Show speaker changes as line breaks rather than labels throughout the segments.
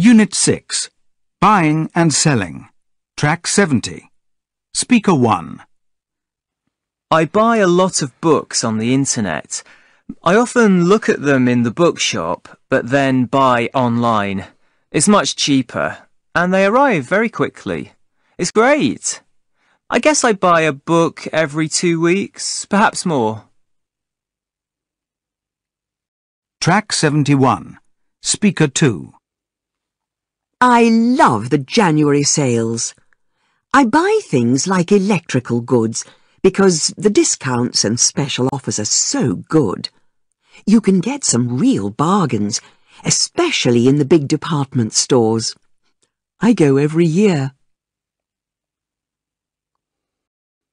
Unit 6. Buying and Selling. Track 70. Speaker 1.
I buy a lot of books on the internet. I often look at them in the bookshop, but then buy online. It's much cheaper, and they arrive very quickly. It's great. I guess I buy a book every 2 weeks, perhaps more.
Track 71. Speaker 2.
I love the January sales. I buy things like electrical goods because the discounts and special offers are so good. You can get some real bargains, especially in the big department stores. I go every year.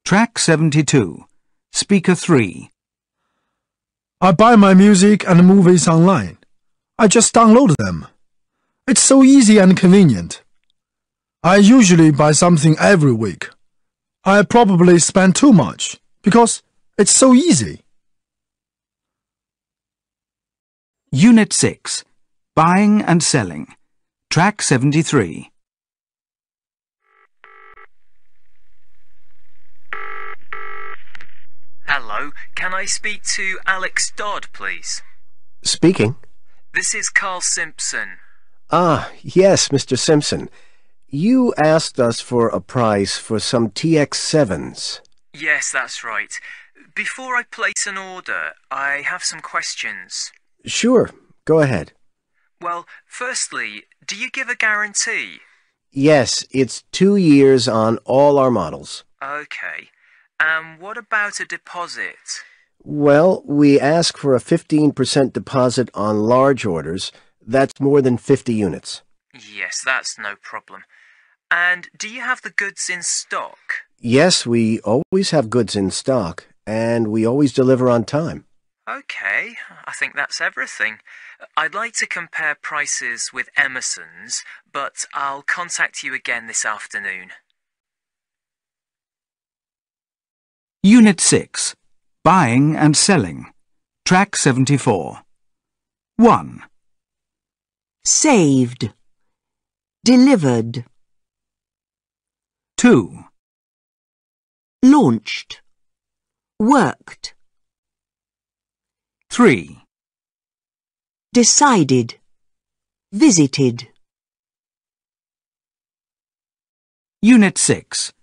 Track 72. Speaker 3.
I buy my music and movies online. I just download them. It's so easy and convenient. I usually buy something every week. I probably spend too much because it's so easy.
Unit 6. Buying and Selling. Track 73.
Hello, can I speak to Alex Dodd, please?
Speaking.
This is Carl Simpson.
Ah, yes, Mr. Simpson. You asked us for a price for some TX7s.
Yes, that's right. Before I place an order, I have some questions.
Sure, go ahead.
Well, firstly, do you give a guarantee?
Yes, it's 2 years on all our models.
Okay. What about a deposit?
Well, we ask for a 15% deposit on large orders. That's more than 50 units.
Yes, that's no problem. And do you have the goods in stock?
Yes, we always have goods in stock, and we always deliver on time.
Okay, I think that's everything. I'd like to compare prices with Emerson's, but I'll contact you again this afternoon.
Unit 6. Buying and Selling. Track 74. 1.
Saved. Delivered.
2.
Launched. Worked.
3.
Decided. Visited.
Unit 6.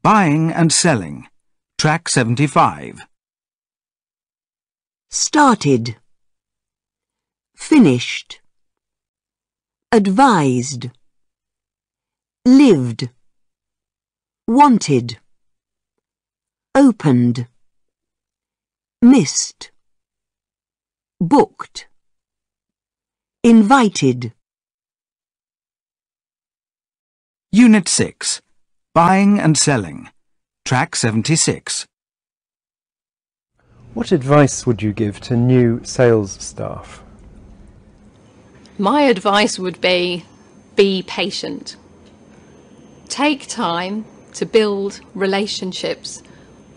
Buying and Selling. Track 75.
Started. Finished. Advised. Lived. Wanted. Opened. Missed. Booked. Invited.
Unit 6. Buying and Selling. Track 76.
What advice would you give to new sales staff?
My advice would be patient. Take time to build relationships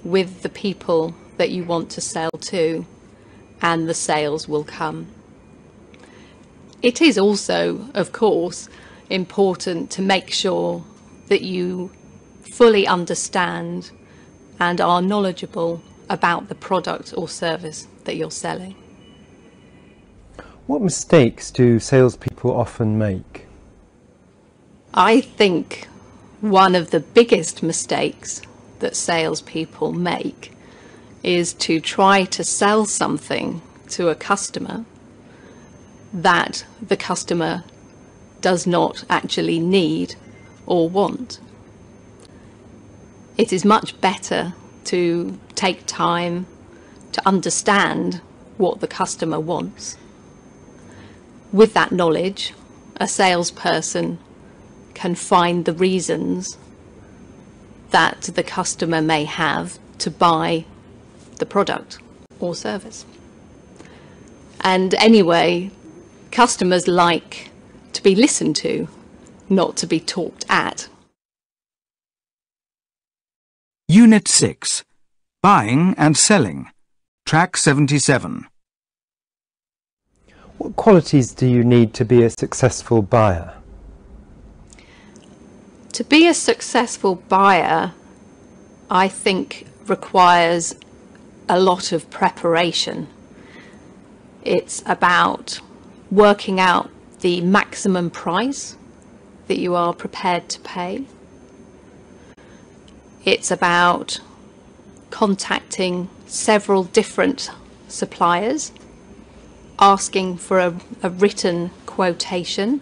with the people that you want to sell to, and the sales will come. It is also, of course, important to make sure that you fully understand and are knowledgeable about the product or service that you're selling.
What mistakes do salespeople often make?
I think one of the biggest mistakes that salespeople make is to try to sell something to a customer that the customer does not actually need or want. It is much better to take time to understand what the customer wants. With that knowledge, a salesperson can find the reasons that the customer may have to buy the product or service. And anyway, customers like to be listened to, not to be talked at.
Unit 6. Buying and Selling. Track 77.
What qualities do you need to be a successful buyer?
To be a successful buyer, I think requires a lot of preparation. It's about working out the maximum price that you are prepared to pay. It's about contacting several different suppliers, asking for a written quotation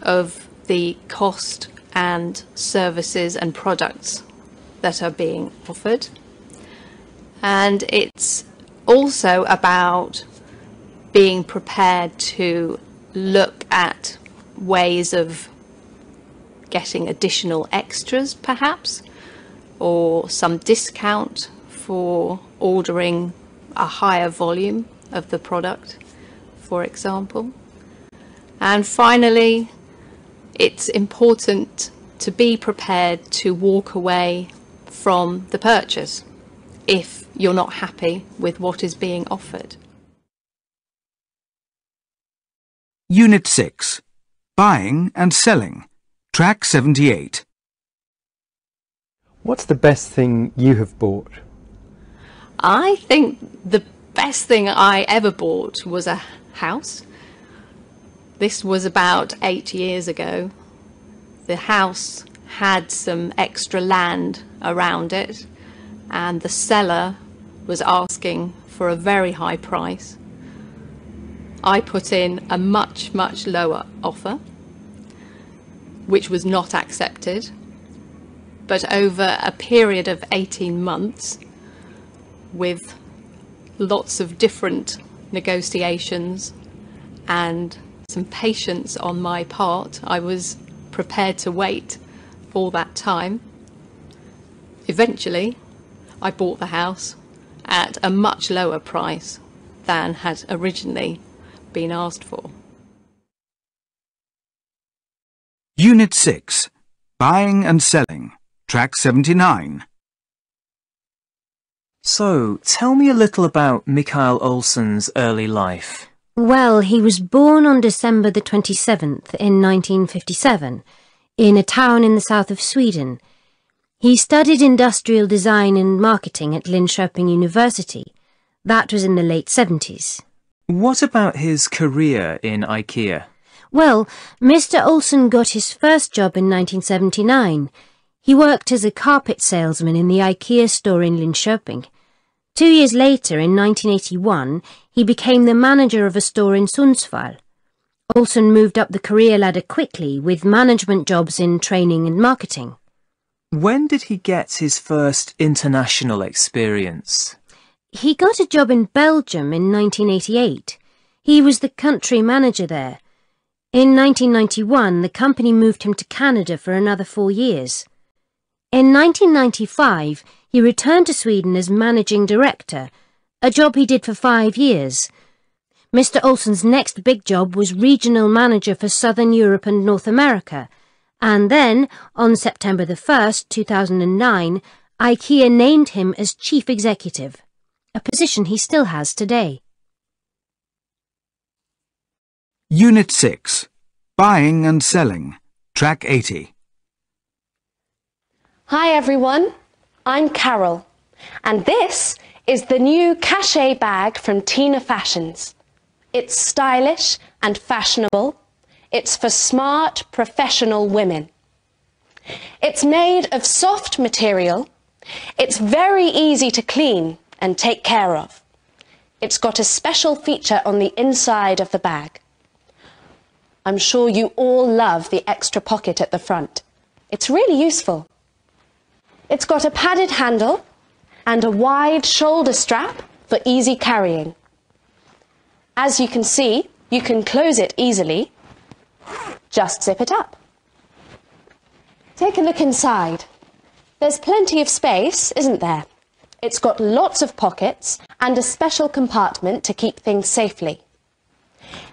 of the cost and services and products that are being offered. And it's also about being prepared to look at ways of getting additional extras perhaps, or some discount for ordering a higher volume of the product, for example. And finally, it's important to be prepared to walk away from the purchase if you're not happy with what is being offered.
Unit 6. Buying and Selling. Track 78.
What's the best thing you have bought?
I think the best thing I ever bought was a house. This was about 8 years ago. The house had some extra land around it, and the seller was asking for a very high price. I put in a much lower offer, which was not accepted. But over a period of 18 months, with lots of different negotiations and some patience on my part, I was prepared to wait for that time. Eventually, I bought the house at a much lower price than had originally been asked for.
Unit 6. Buying and Selling. Track 79.
So, tell me a little about Mikael Olsson's early life.
Well, he was born on December the 27th in 1957 in a town in the south of Sweden. He studied industrial design and marketing at Linköping University. That was in the late 70s.
What about his career in IKEA?
Well, Mr. Olsson got his first job in 1979. He worked as a carpet salesman in the IKEA store in Linköping. 2 years later, in 1981, he became the manager of a store in Sundsvall. Olsson moved up the career ladder quickly with management jobs in training and marketing.
When did he get his first international experience?
He got a job in Belgium in 1988. He was the country manager there. In 1991, the company moved him to Canada for another 4 years. In 1995, he returned to Sweden as managing director, a job he did for 5 years. Mr. Olsson's next big job was regional manager for Southern Europe and North America, and then, on September the 1st, 2009, IKEA named him as chief executive, a position he still has today.
Unit 6. Buying and Selling. Track 80.
Hi everyone, I'm Carol, and this is the new cachet bag from Tina Fashions. It's stylish and fashionable. It's for smart, professional women. It's made of soft material. It's very easy to clean and take care of. It's got a special feature on the inside of the bag. I'm sure you all love the extra pocket at the front. It's really useful. It's got a padded handle and a wide shoulder strap for easy carrying. As you can see, you can close it easily. Just zip it up. Take a look inside. There's plenty of space, isn't there? It's got lots of pockets and a special compartment to keep things safely.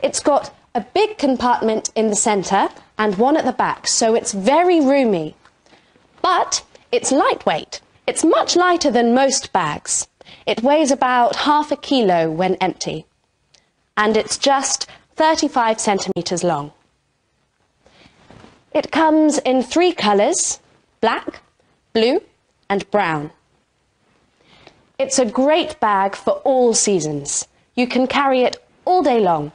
It's got a big compartment in the centre and one at the back, so it's very roomy. But it's lightweight. It's much lighter than most bags. It weighs about ½ a kilo when empty. And it's just 35 centimetres long. It comes in 3 colours, black, blue and brown. It's a great bag for all seasons. You can carry it all day long.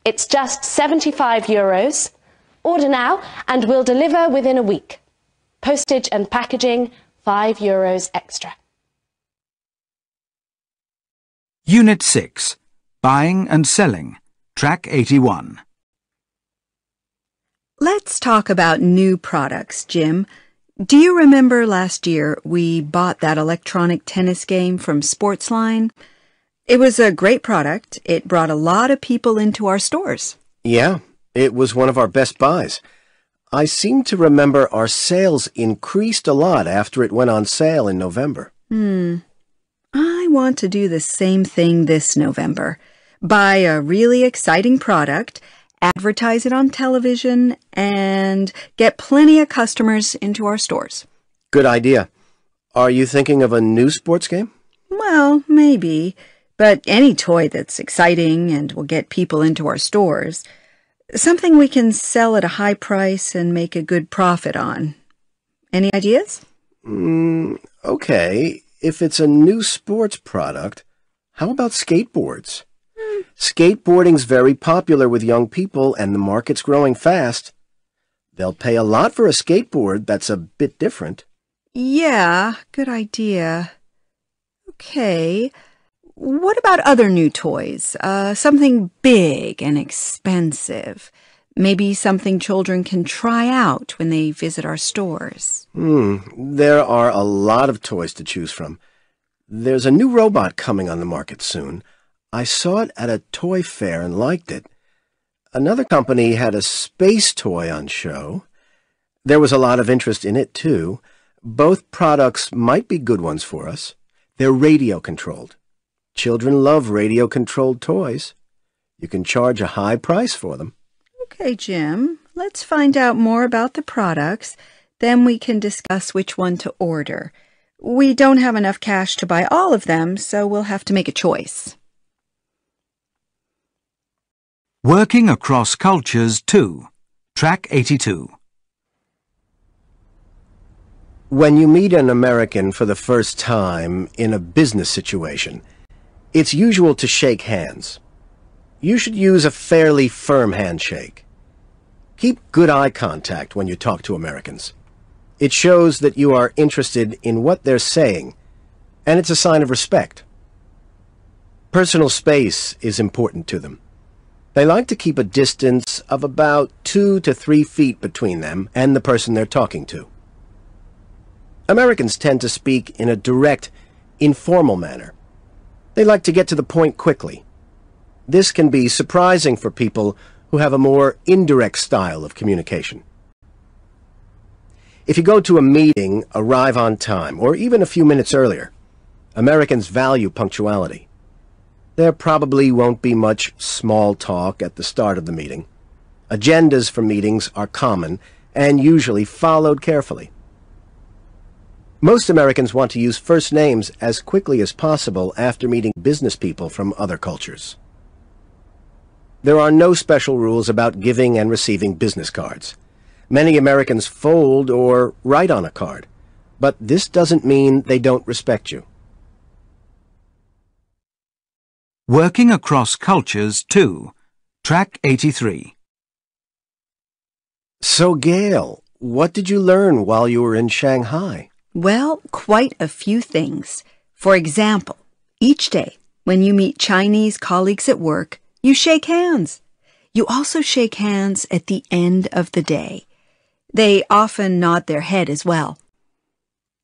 It's just €75. Order now and we'll deliver within a week. Postage and packaging, €5 extra.
Unit 6. Buying and Selling. Track 81.
Let's talk about new products, Jim. Do you remember last year we bought that electronic tennis game from Sportsline? It was a great product. It brought a lot of people into our stores.
Yeah, it was one of our best buys. I seem to remember our sales increased a lot after it went on sale in November.
I want to do the same thing this November. Buy a really exciting product, advertise it on television, and get plenty of customers into our stores.
Good idea. Are you thinking of a new sports game?
Well, maybe, but any toy that's exciting and will get people into our stores. Something we can sell at a high price and make a good profit on. Any ideas?
Okay. If it's a new sports product, how about skateboards? Skateboarding's very popular with young people and the market's growing fast. They'll pay a lot for a skateboard that's a bit different.
Yeah, good idea. Okay. What about other new toys? Something big and expensive. Maybe something children can try out when they visit our stores.
There are a lot of toys to choose from. There's a new robot coming on the market soon. I saw it at a toy fair and liked it. Another company had a space toy on show. There was a lot of interest in it, too. Both products might be good ones for us. They're radio-controlled. Children love radio-controlled toys. You can charge a high price for them.
Okay, Jim. Let's find out more about the products. Then we can discuss which one to order. We don't have enough cash to buy all of them, so we'll have to make a choice.
Working Across Cultures 2. Track 82.
When you meet an American for the first time in a business situation, it's usual to shake hands. You should use a fairly firm handshake. Keep good eye contact when you talk to Americans. It shows that you are interested in what they're saying, and it's a sign of respect. Personal space is important to them. They like to keep a distance of about 2 to 3 feet between them and the person they're talking to. Americans tend to speak in a direct, informal manner. They like to get to the point quickly. This can be surprising for people who have a more indirect style of communication. If you go to a meeting, arrive on time, or even a few minutes earlier, Americans value punctuality. There probably won't be much small talk at the start of the meeting. Agendas for meetings are common and usually followed carefully. Most Americans want to use first names as quickly as possible after meeting business people from other cultures. There are no special rules about giving and receiving business cards. Many Americans fold or write on a card, but this doesn't mean they don't respect you.
Working Across Cultures 2. Track 83.
So, Gail, what did you learn while you were in Shanghai?
Well, quite a few things. For example, each day when you meet Chinese colleagues at work, you shake hands. You also shake hands at the end of the day. They often nod their head as well.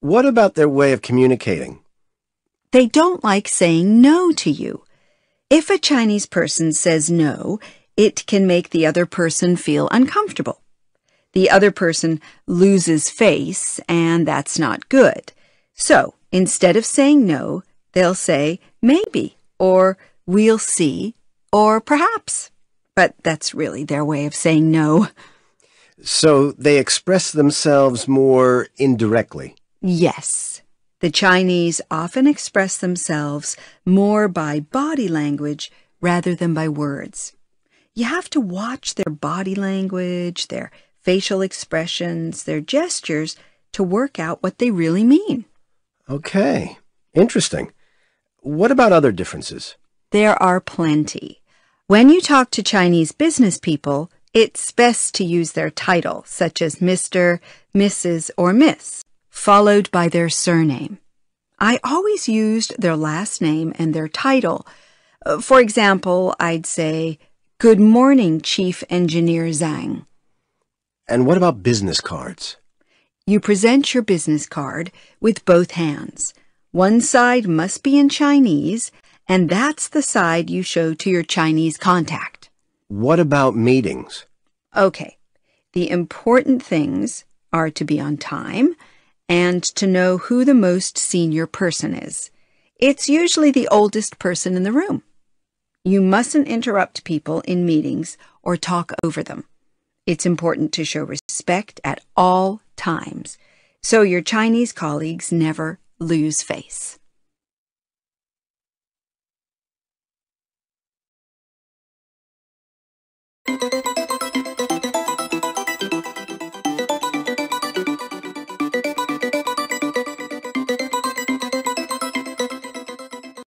What about their way of communicating?
They don't like saying no to you. If a Chinese person says no, it can make the other person feel uncomfortable. The other person loses face, and that's not good. So, instead of saying no, they'll say maybe, or we'll see, or perhaps. But that's really their way of saying no.
So they express themselves more indirectly.
Yes. The Chinese often express themselves more by body language rather than by words. You have to watch their body language, their facial expressions, their gestures, to work out what they really mean.
Okay, interesting. What about other differences?
There are plenty. When you talk to Chinese business people, it's best to use their title, such as Mr., Mrs., or Miss, followed by their surname. I always used their last name and their title. For example, I'd say, "Good morning, Chief Engineer Zhang."
And what about business cards?
You present your business card with both hands. One side must be in Chinese, and that's the side you show to your Chinese contact.
What about meetings?
Okay, the important things are to be on time and to know who the most senior person is. It's usually the oldest person in the room. You mustn't interrupt people in meetings or talk over them. It's important to show respect at all times, so your Chinese colleagues never lose face.